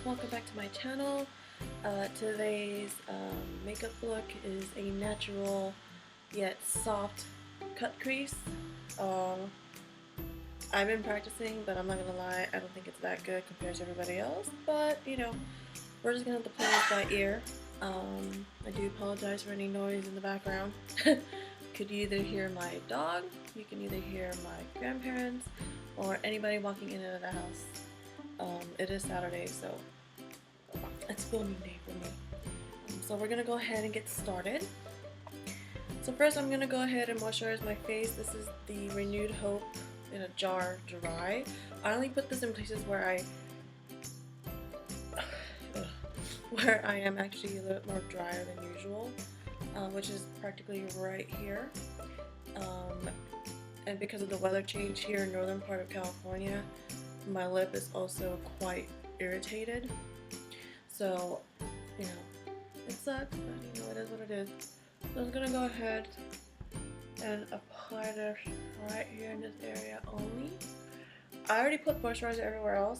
welcome back to my channel. Today's makeup look is a natural yet soft cut crease. I've been practicing, but I'm not gonna lie, I don't think it's that good compared to everybody else, but you know, we're just gonna have to play this by ear. I do apologize for any noise in the background. Could you either hear my dog, you can either hear my grandparents, or anybody walking in and out of the house. It is Saturday, so it's filming day for me. So we're gonna go ahead and get started. So first I'm gonna go ahead and moisturize my face. This is the Renewed Hope in a jar dry. I only put this in places where I am actually a little bit more drier than usual, which is practically right here. And because of the weather change here in northern part of California, my lip is also quite irritated. So, you know, it sucks, but you know, it is what it is. So I'm gonna go ahead and apply this right here in this area only. I already put moisturizer everywhere else,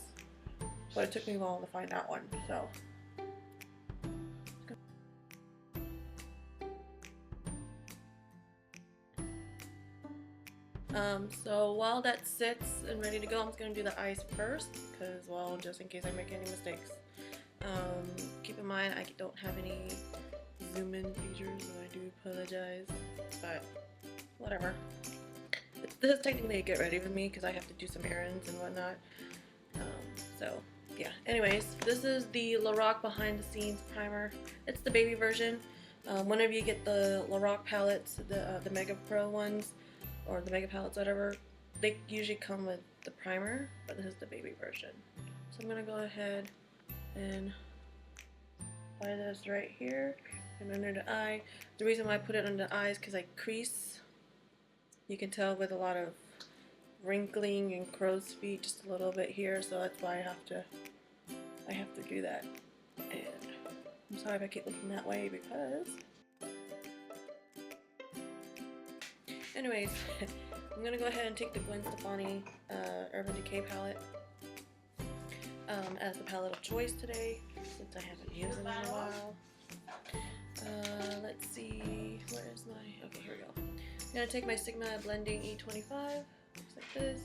but it took me a while to find that one, so. So while that sits and ready to go, I'm just going to do the eyes first, because, well, just in case I make any mistakes. Keep in mind, I don't have any zoom in features, so I do apologize, but whatever. This is technically a get ready for me, because I have to do some errands and whatnot. So yeah, anyways, this is the Lorac behind the scenes primer. It's the baby version. Whenever you get the Lorac palettes, the Mega Pro ones, or the Mega Palettes, whatever, they usually come with the primer, but this is the baby version. So I'm gonna go ahead and apply this right here and under the eye. The reason why I put it under the eye is because I crease. You can tell with a lot of wrinkling and crow's feet just a little bit here, so that's why I have to do that. And I'm sorry if I keep looking that way because anyways, I'm gonna go ahead and take the Gwen Stefani Urban Decay palette as the palette of choice today, since I haven't used it in a while. Let's see, where is my, okay, here we go. I'm gonna take my Sigma Blending E25, looks like this.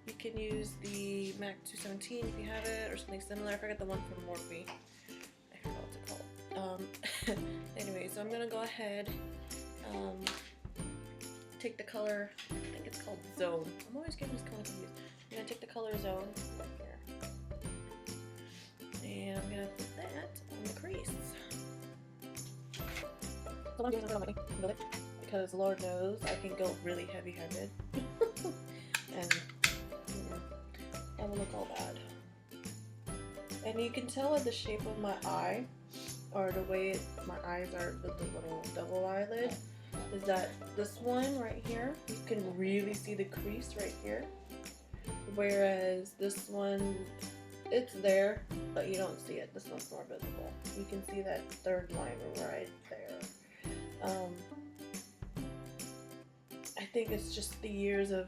You can use the MAC 217 if you have it, or something similar. I forgot the one from Morphe. I forgot what's it called. Anyway, so I'm gonna go ahead, take the color, I think it's called Zone. I'm always getting this color confused. I'm going to take the color Zone right here, and I'm going to put that on the crease. So I'm doing something with it, because Lord knows I can go really heavy-handed, and you know, that will look all bad. And you can tell with the shape of my eye, or the way my eyes are with the little double eyelid, is that this one right here, you can really see the crease right here, whereas this one, it's there, but you don't see it. This one's more visible. You can see that third line right there. I think it's just the years of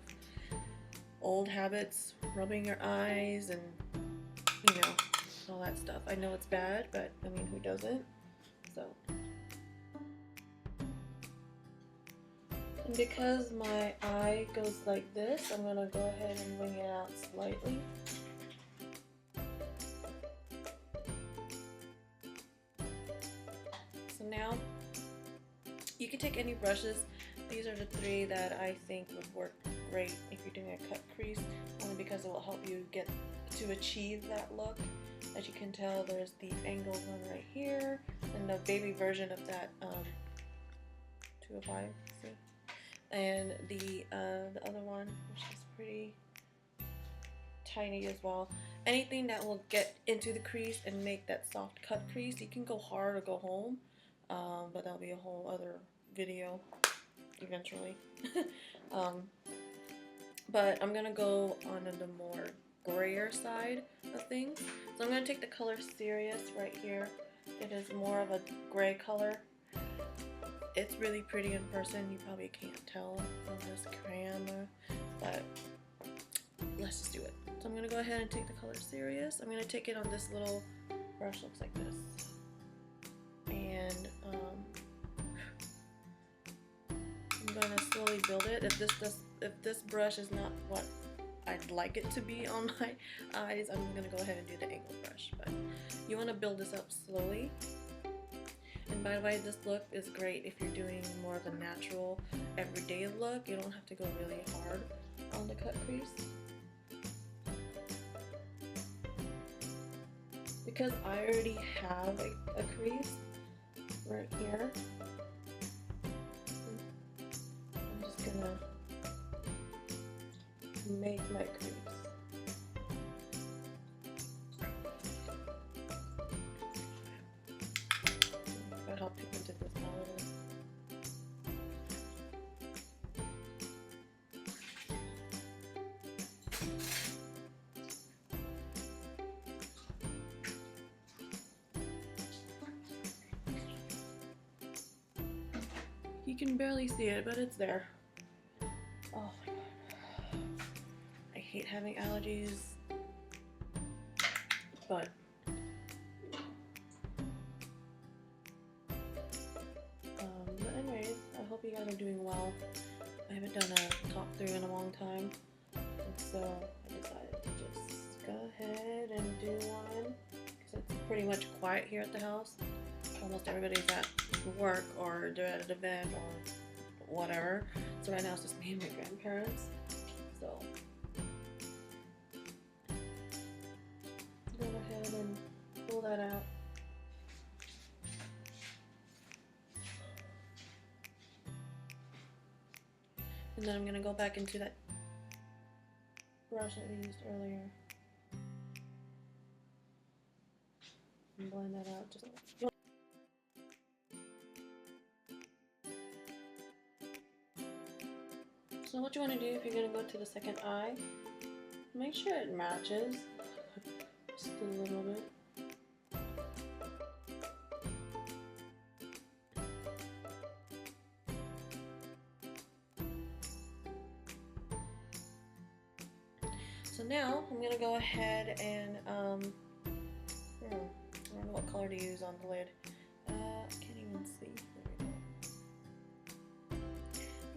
old habits, rubbing your eyes and, you know, all that stuff. I know it's bad, but I mean, who doesn't? So. And because my eye goes like this, I'm going to go ahead and wing it out slightly. So now, you can take any brushes. These are the three that I think would work great if you're doing a cut crease, only because it will help you get to achieve that look. As you can tell, there's the angled one right here, and the baby version of that 205, see? And the other one, which is pretty tiny as well. Anything that will get into the crease and make that soft cut crease, you can go hard or go home, but that'll be a whole other video eventually. But I'm gonna go on the more grayer side of things. So I'm gonna take the color Serious right here. It is more of a gray color. It's really pretty in person. You probably can't tell from this camera, but let's just do it. So I'm gonna go ahead and take the color Serious. I'm gonna take it on this little brush, looks like this. And I'm gonna slowly build it. If this brush is not what I'd like it to be on my eyes, I'm gonna go ahead and do the angle brush. But you wanna build this up slowly. And by the way, this look is great if you're doing more of a natural, everyday look. You don't have to go really hard on the cut crease. Because I already have a crease right here, I'm just gonna make my crease. I'll help people into this palette. You can barely see it, but it's there. Oh my god. I hate having allergies, but anyways, I hope you guys are doing well. I haven't done a top 3 in a long time, and so I decided to just go ahead and do one because it's pretty much quiet here at the house. Almost everybody's at work or they're at an event or whatever. So right now it's just me and my grandparents. So go ahead and pull that out. And then I'm gonna go back into that brush that we used earlier and blend that out just a little. So what you want to do if you're going to go to the second eye, make sure it matches just a little bit. So now I'm going to go ahead and, I don't know what color to use on the lid. I can't even see.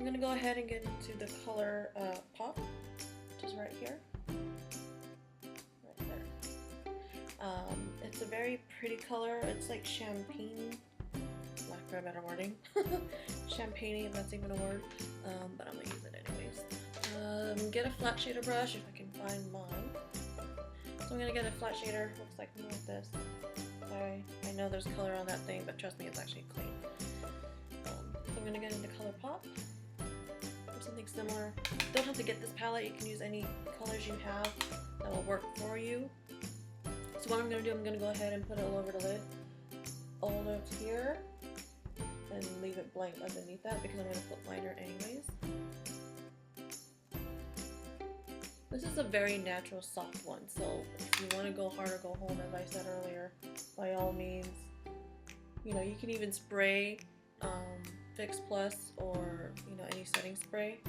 I'm going to go ahead and get into the color Pop, which is right here. Right there. It's a very pretty color. It's like champagne, lack of a better wording. Champagne, if that's even a word. But I'm going to use it anyways. Get a flat shader brush if I can find mine. So I'm going to get a flat shader. Looks like more like this. Sorry, I know there's color on that thing, but trust me, it's actually clean. So I'm going to get into Colourpop. Something similar. Don't have to get this palette, you can use any colors you have that will work for you. So what I'm going to do, I'm going to go ahead and put it all over the lid, all the way up here, and leave it blank underneath that because I'm going to put liner anyways. This is a very natural soft one, so if you want to go hard or go home, as I said earlier, by all means. You know, you can even spray Fix Plus or, you know, any setting spray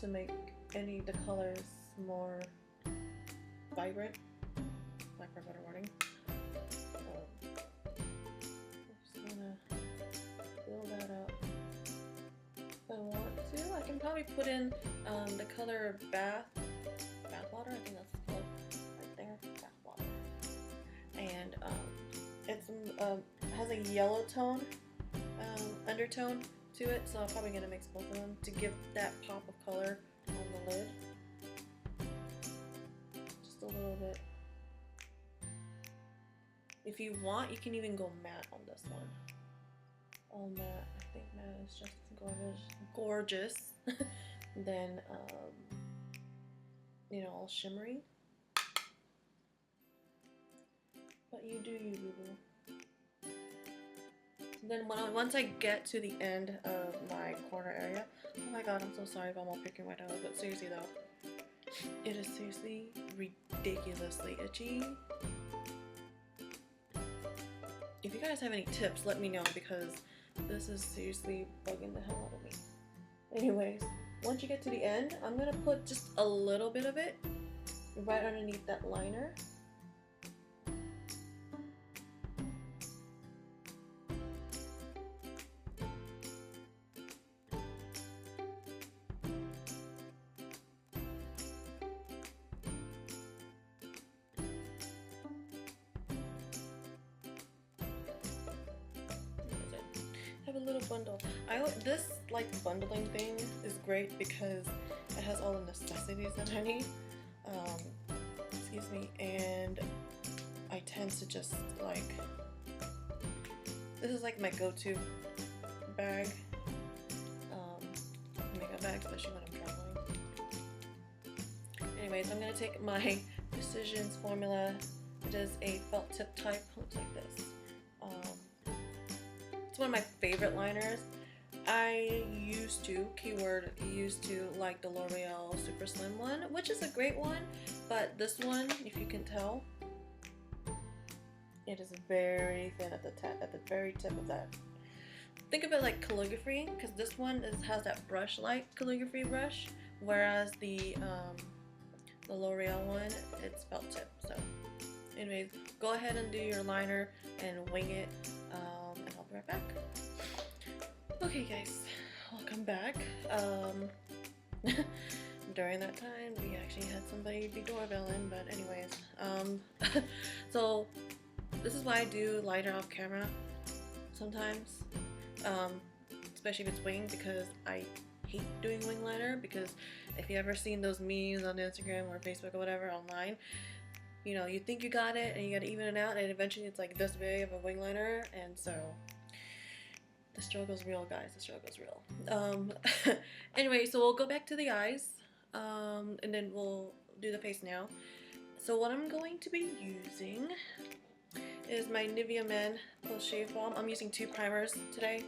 to make any of the colors more vibrant, lack of a better wording. I'm just gonna build that up. If I want to, I can probably put in the color Bathwater, I think that's called right there, Bathwater. And it has a yellow tone, undertone to it, so I'm probably gonna mix both of them to give that pop of color on the lid. Just a little bit. If you want, you can even go matte on this one. All matte. I think matte is just as gorgeous than you know, all shimmery. But you do you, boo-boo. Then once I get to the end of my corner area, oh my god, I'm so sorry if I'm all picking my nose, but seriously though, it is seriously ridiculously itchy. If you guys have any tips, let me know because this is seriously bugging the hell out of me. Anyways, once you get to the end, I'm gonna put just a little bit of it right underneath that liner. Have a little bundle. This like bundling thing is great because it has all the necessities that I need. Excuse me, and I tend to just like, this is like my go-to bag, makeup bag, especially when I'm traveling. Anyways, I'm gonna take my Decisions formula. It is a felt tip type. Looks like this. It's one of my favorite liners. I used to, keyword used to, like the L'Oreal Super Slim one, which is a great one, but this one, if you can tell, it is very thin at the very tip of that. Think of it like calligraphy, because this one has that brush-like calligraphy brush, whereas the L'Oreal one, it's felt tip. So, anyways, go ahead and do your liner and wing it, and I'll be right back. Okay guys, welcome back. During that time, we actually had somebody be doorbelling, but anyways, so this is why I do liner off camera sometimes, especially if it's wing, because I hate doing wing liner, because if you ever seen those memes on Instagram or Facebook or whatever online, you know, you think you got it and you gotta even it out, and eventually it's like this big of a wing liner, and so the struggle's real, guys. The struggle's real. Anyway, so we'll go back to the eyes, and then we'll do the face now. So what I'm going to be using is my Nivea Men Post Shave Balm. I'm using 2 primers today.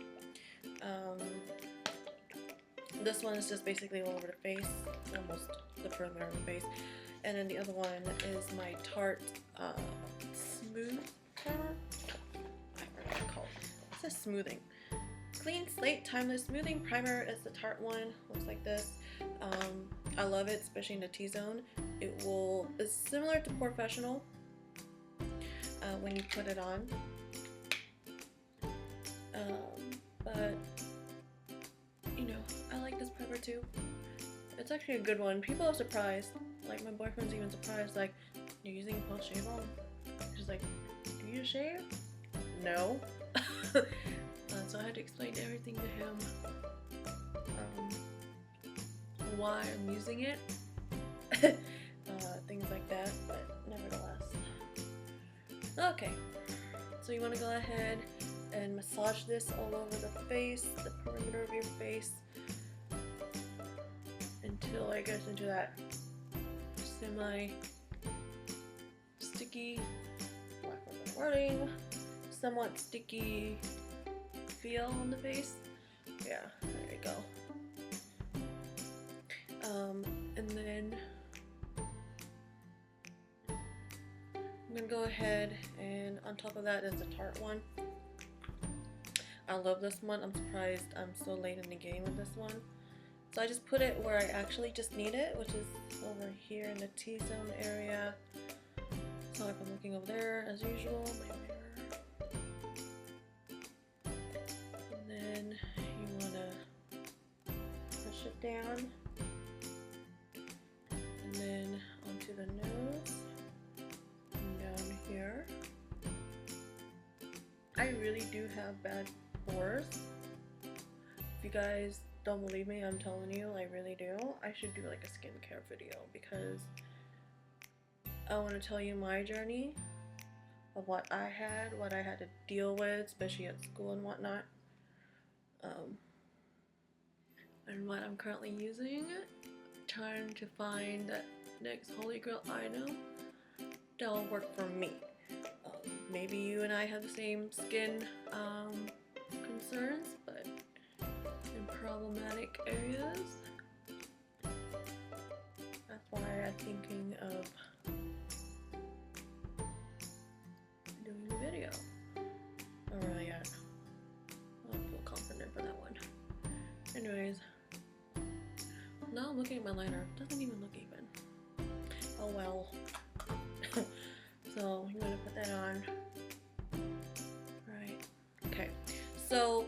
This one is just basically all over the face, almost the perimeter of the face. And then the other one is my Tarte Smooth Primer. I forgot what it's called. It says smoothing. Clean Slate Timeless Smoothing Primer is the Tarte one. Looks like this. I love it, especially in the T-zone. It's similar to Professional when you put it on. But you know, I like this primer too. It's actually a good one. People are surprised. Like my boyfriend's even surprised. Like, you're using Post Shave Balm? He's like, do you shave? No. So I had to explain everything to him, why I'm using it, things like that, but nevertheless. Okay, so you want to go ahead and massage this all over the face, the perimeter of your face, until it gets into that semi-sticky, lack of a wording, somewhat sticky feel on the face. Yeah, there you go. And then I'm gonna go ahead and on top of that is the Tarte one. I love this one. I'm surprised I'm so late in the game with this one. So I just put it where I actually just need it, which is over here in the T-zone area. So if I'm looking over there as usual, my mirror. And then you wanna push it down. And then onto the nose. And down here. I really do have bad pores. If you guys don't believe me, I'm telling you, I really do. I should do like a skincare video because I want to tell you my journey of what I had to deal with, especially at school and whatnot, and what I'm currently using, trying to find that next holy grail item that will work for me. Maybe you and I have the same skin concerns, but in problematic areas. That's why I'm thinking of doing a video. Oh really yet. I don't feel confident for that one. Anyways, now I'm looking at my liner. It doesn't even look even. Oh well. So I'm gonna put that on. Right. Okay. So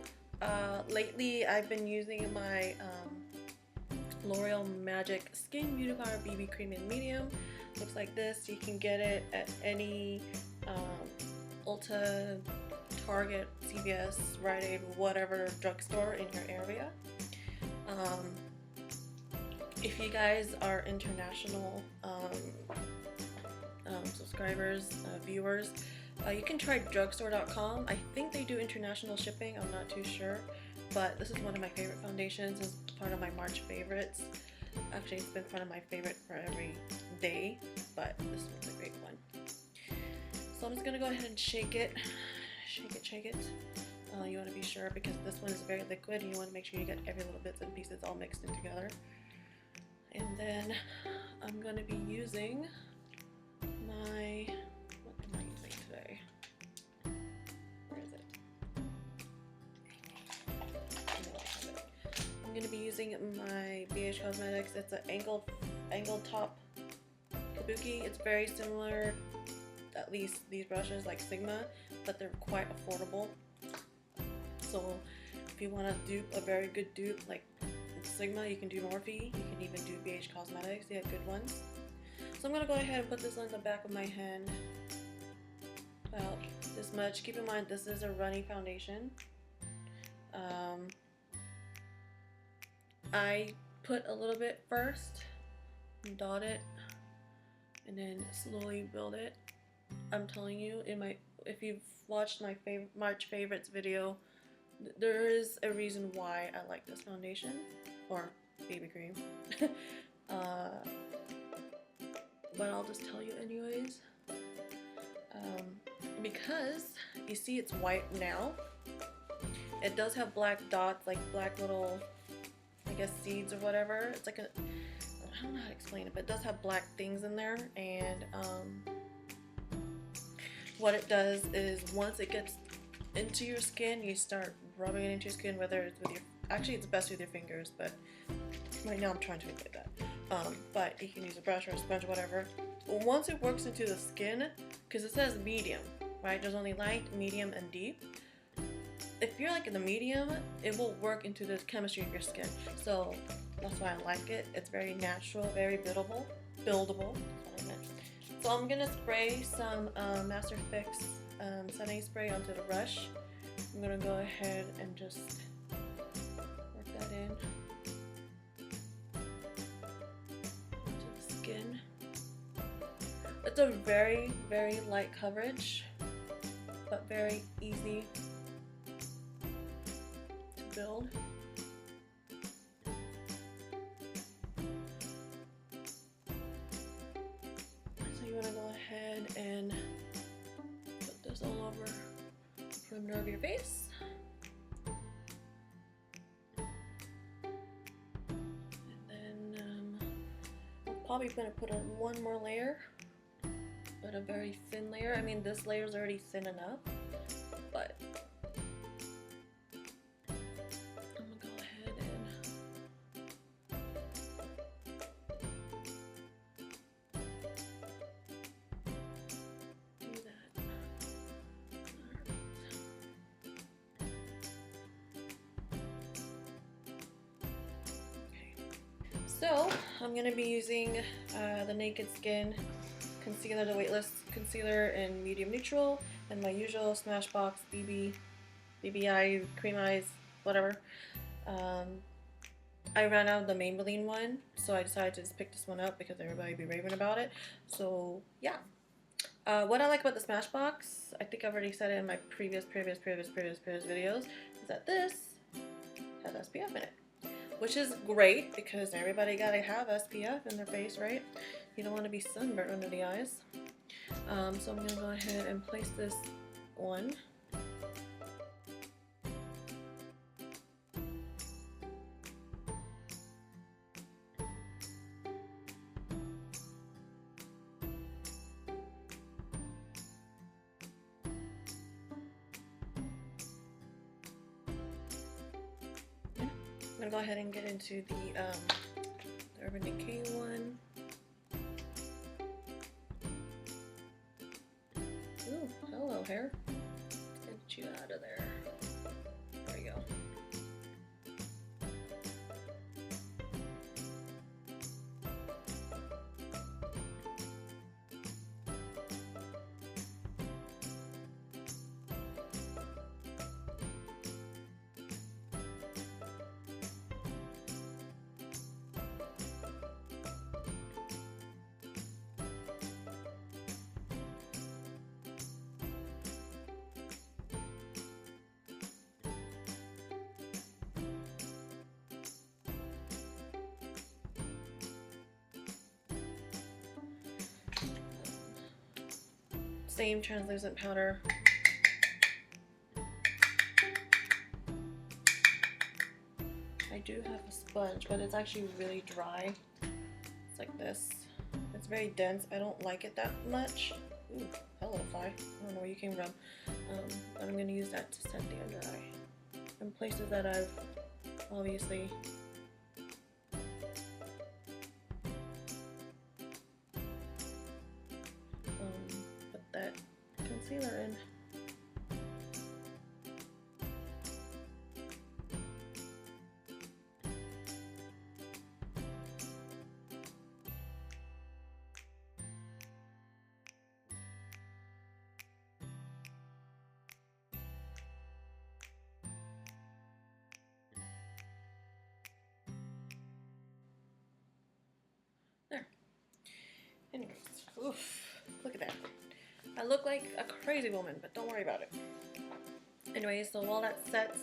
lately I've been using my L'Oreal Magic Skin Beautifier BB Cream in medium. Looks like this. You can get it at any ULTA, Target, CVS, Rite Aid, whatever drugstore in your area. If you guys are international subscribers, viewers, you can try drugstore.com. I think they do international shipping. I'm not too sure, but this is one of my favorite foundations. It's part of my March favorites. Actually, it's been part of my favorite for every day, but this one's a great one. So I'm just gonna go ahead and shake it. Shake it. You want to be sure because this one is very liquid and you want to make sure you get every little bits and pieces all mixed in together. And then I'm going to be using my, what am I using today? Where is it? I'm going to be using my BH Cosmetics. It's an angled top kabuki. It's very similar, at least these brushes, like Sigma, but they're quite affordable. So if you want to dupe a very good dupe like Sigma, you can do Morphe. You can even do BH Cosmetics. They have good ones. So I'm going to go ahead and put this on the back of my hand. About this much. Keep in mind this is a runny foundation. I put a little bit first, dot it, and then slowly build it. I'm telling you, if you've watched my March favorites video, there is a reason why I like this foundation, or BB cream. But I'll just tell you anyways. Because you see it's white now. It does have black dots, like black little, I guess, seeds or whatever. It's like I don't know how to explain it, but it does have black things in there. And what it does is once it gets into your skin, you start rubbing it into your skin, whether it's with your, actually it's best with your fingers, but right now I'm trying to avoid that. But you can use a brush or a sponge, whatever. Once it works into the skin, because it says medium, right? There's only light, medium, and deep. If you're like in the medium, it will work into the chemistry of your skin. So that's why I like it. It's very natural, very buildable. That's what I meant. So I'm gonna spray some Master Fix setting spray onto the brush. I'm gonna go ahead and just work that in to the skin. It's a very, very light coverage, but very easy to build. So you want to go ahead and put this all over the perimeter of your face. And then I'm probably going to put on one more layer, but a very thin layer. I mean, this layer is already thin enough, but I'm gonna go ahead and do that. Okay. So I'm gonna be using the Naked Skin concealer, the Weightless Concealer in medium neutral, and my usual Smashbox BB eyes, cream eyes, whatever. I ran out of the Maybelline one, so I decided to just pick this one up because everybody be raving about it. So yeah. What I like about the Smashbox, I think I've already said it in my previous videos, is that this has SPF in it. Which is great because everybody gotta have SPF in their face, right? You don't want to be sunburned under the eyes. So I'm gonna go ahead and place this on. I'm gonna go ahead and get into the Urban Decay one. hair. Get you out of there. There we go. Same translucent powder. I do have a sponge, but it's actually really dry. It's like this. It's very dense. I don't like it that much. Ooh, hello fly. I don't know where you came from. But I'm gonna use that to set the under eye. In places that I've obviously that concealer in. There. Anyways, oof, look at that. I look like a crazy woman, but don't worry about it. Anyway, so while that sets,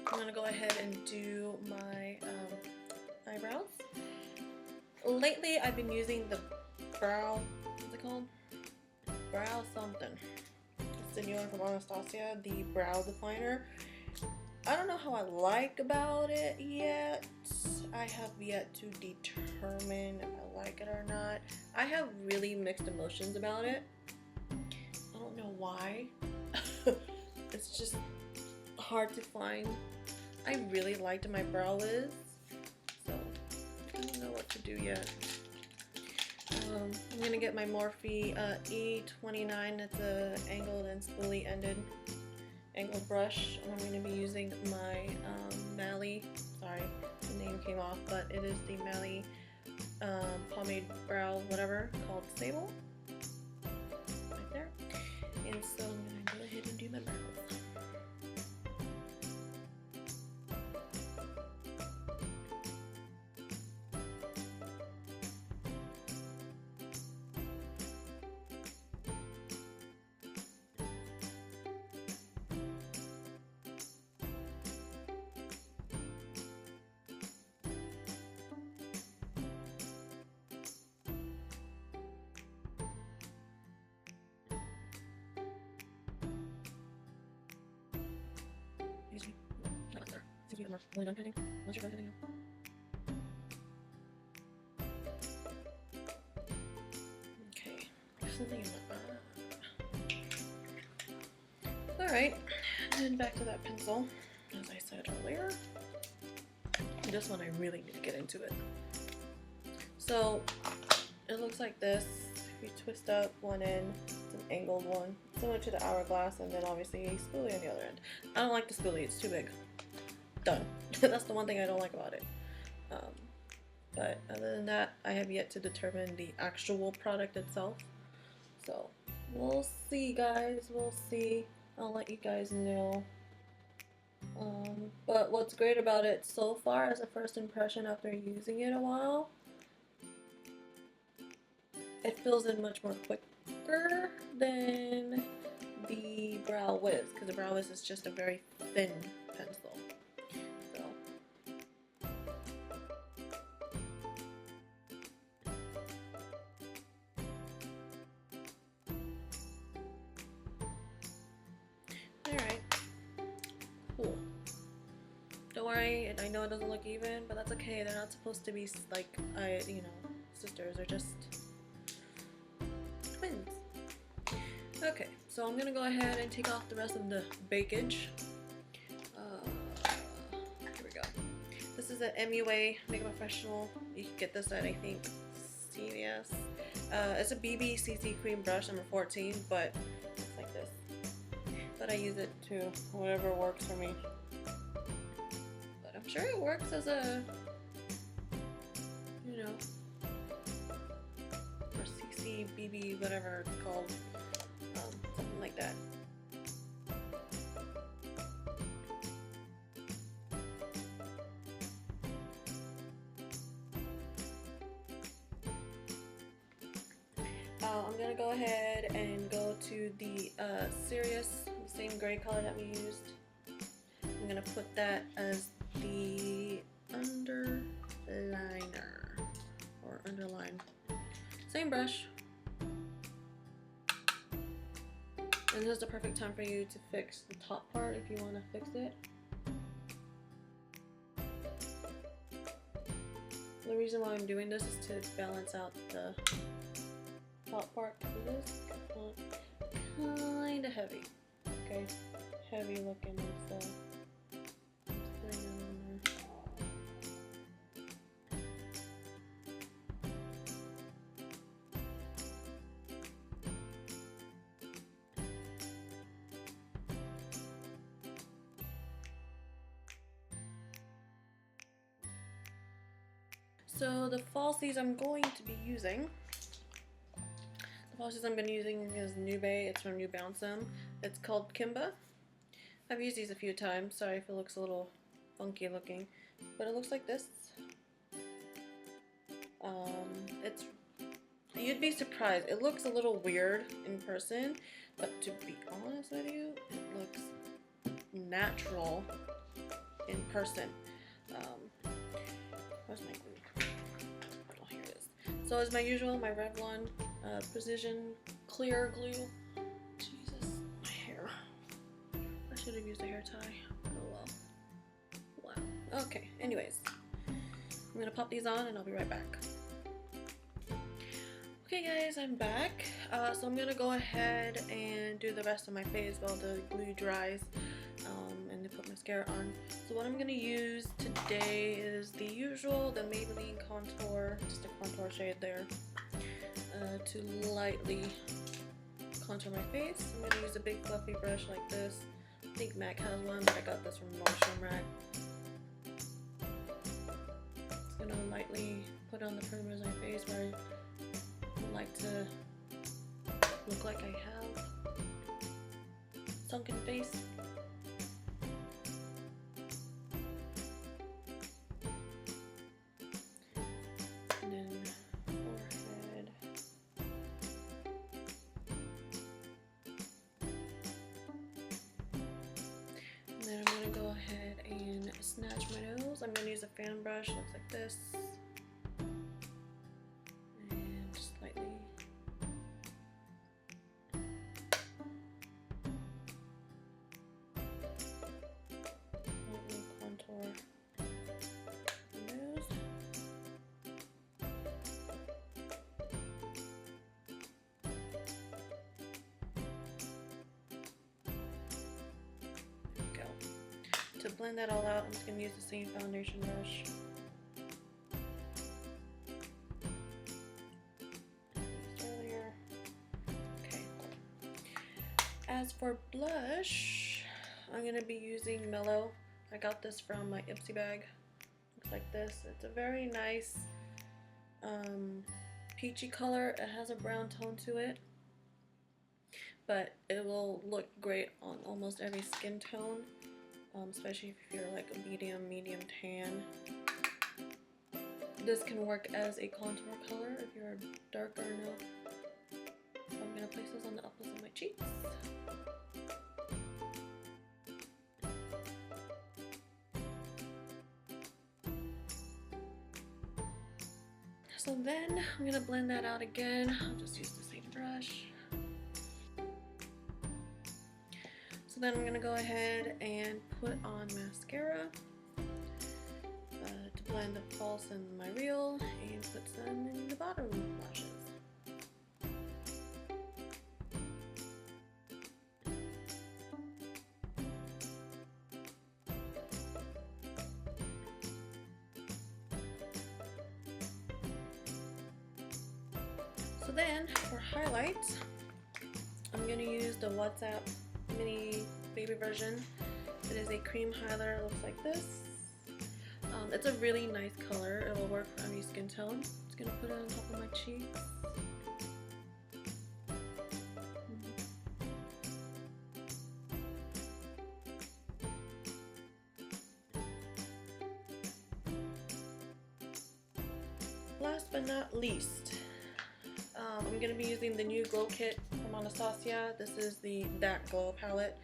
I'm gonna go ahead and do my eyebrows. Lately, I've been using the brow, what's it called? Brow something. It's the new one from Anastasia, the brow definer. I don't know how I like about it yet. I have yet to determine if I like it or not. I have really mixed emotions about it. I don't know why. It's just hard to find. I really liked my brow wiz, so I don't know what to do yet. I'm gonna get my Morphe E29. It's a angled and spoolie ended angled brush, and I'm gonna be using my Mally. Sorry, the name came off, but it is the Mally pomade brow whatever called Sable. Right there. And so I'm gonna go ahead and do my brows. Really done painting? Unless you're done painting now. Okay, something in my eye. Alright, and back to that pencil, as I said earlier. This one I really need to get into it. So, it looks like this. If you twist up one end, it's an angled one, similar to the hourglass, and then obviously a spoolie on the other end. I don't like the spoolie, it's too big. Done. That's the one thing I don't like about it. But other than that, I have yet to determine the actual product itself. So we'll see, guys. We'll see. I'll let you guys know. But what's great about it so far as a first impression after using it a while, it fills in much more quicker than the Brow Wiz, because the Brow Wiz is just a very thin pencil. Don't worry, I know it doesn't look even, but that's okay. They're not supposed to be like, you know, sisters. They're just twins. Okay, so I'm gonna go ahead and take off the rest of the bakage. Here we go. This is an MUA Makeup Professional. You can get this at, I think, CVS. It's a BB CC cream brush, number 14, but it's like this. but I use it too, whatever works for me. But I'm sure it works as a, you know, or CC, BB, whatever it's called, something like that. I'm gonna go ahead and go to the Serious, the same gray color that we used. I'm gonna put that as the underliner or underline. Same brush. And this is the perfect time for you to fix the top part if you want to fix it. The reason why I'm doing this is to balance out the top part, because it is kind of heavy. Okay, heavy looking, so I'm just putting it on there. So the falsies I'm going to be using. The falsies I'm going to be using is Nivea. It's from New Balm. It's called Kimba. I've used these a few times. Sorry if it looks a little funky looking, but it looks like this. You'd be surprised. It looks a little weird in person, but to be honest with you, it looks natural in person. Where's my glue? Oh, here it is. So as my usual, my Revlon Precision Clear Glue. Jesus, my hair. I should have used a hair tie. Oh well. Wow. Okay, anyways. I'm gonna pop these on and I'll be right back. Okay guys, I'm back. So I'm gonna go ahead and do the rest of my face while the glue dries. And to put mascara on. So what I'm going to use today is the usual, the Maybelline contour, just a contour shade there, to lightly contour my face. I'm going to use a big fluffy brush like this. I think MAC has one, but I got this from Nordstrom Rack. Just going to lightly put on the perimeter of my face where I would like to look like I have sunken face. Snatch my nose. I'm going to use a fan brush, looks like this, and just lightly contour the nose. There we go. To blend that all out, I'm just going to use the same foundation brush. Earlier. Okay. As for blush, I'm going to be using Mellow. I got this from my Ipsy bag. Looks like this. It's a very nice peachy color. It has a brown tone to it, but it will look great on almost every skin tone. Especially if you're like a medium tan. This can work as a contour color if you're darker enough. So I'm going to place this on the uppers of my cheeks. So then I'm going to blend that out again. I'll just use the same brush. So then I'm going to go ahead and put on mascara to blend the false and my real, and put some in the bottom lashes. So then for highlights, I'm going to use the WhatsApp mini baby version. It is a cream highlighter. It looks like this. It's a really nice color. It will work for any skin tone. Just gonna put it on top of my cheeks. Last but not least, I'm going to be using the new Glow Kit from Anastasia. This is the That Glow palette.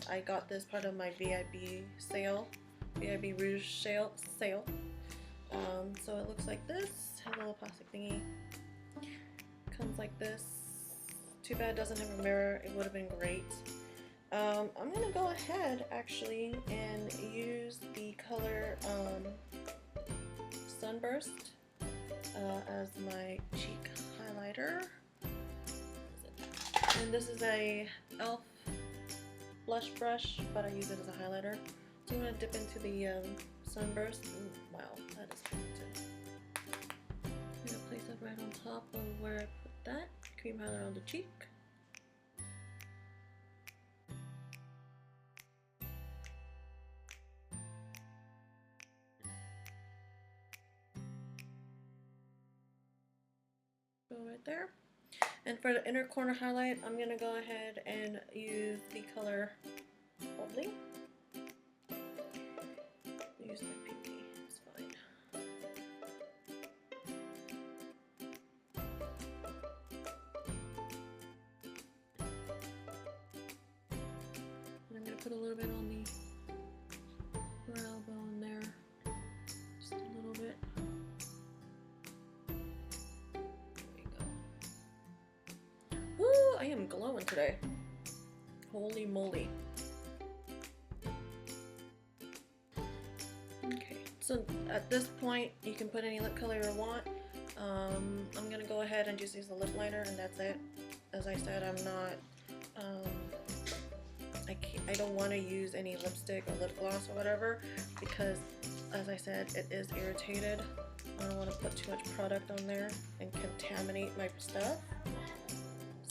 I got this part of my VIB sale, VIB Rouge sale. So it looks like this. Has a little plastic thingy. Comes like this. Too bad it doesn't have a mirror. It would have been great. I'm going to go ahead actually and use the color Sunburst as my cheek highlighter. And this is a e.l.f. blush brush, but I use it as a highlighter. So I'm going to dip into the Sunburst. And, wow, that is pigmented. I'm going to place that right on top of where I put that cream highlighter on the cheek. Right there. And for the inner corner highlight, I'm gonna go ahead and use the color Bubbly. Use my pinky, it's fine. And I'm gonna put a little bit on the brow bone there, just a little bit. I am glowing today. Holy moly. Okay, so at this point you can put any lip color you want. I'm gonna go ahead and just use the lip liner and that's it. As I said, I'm not, I don't want to use any lipstick or lip gloss or whatever because, as I said, it is irritated. I don't want to put too much product on there and contaminate my stuff.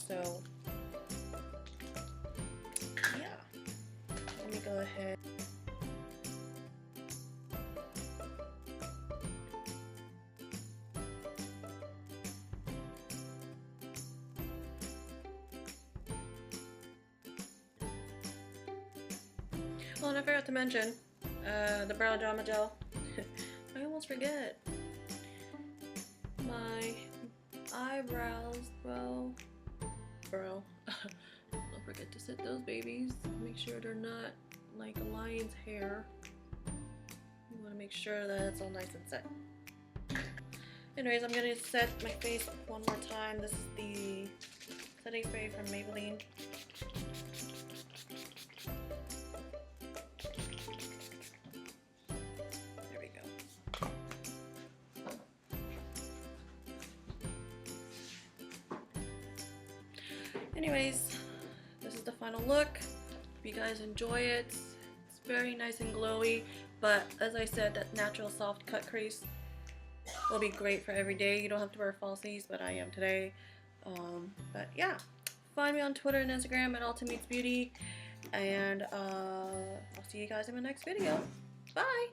So, yeah, let me go ahead. Oh, and I forgot to mention the Brow Drama Gel. I almost forget. My eyebrows, bro. Don't forget to set those babies. Make sure they're not like a lion's hair. You want to make sure that it's all nice and set. Anyways, I'm going to set my face one more time. This is the setting spray from Maybelline. There we go. Anyways, this is the final look. Hope you guys enjoy it. It's very nice and glowy, but as I said, that natural soft cut crease will be great for every day. You don't have to wear falsies, but I am today. But yeah, find me on Twitter and Instagram at altameetsBEAUTY, and I'll see you guys in my next video. Bye!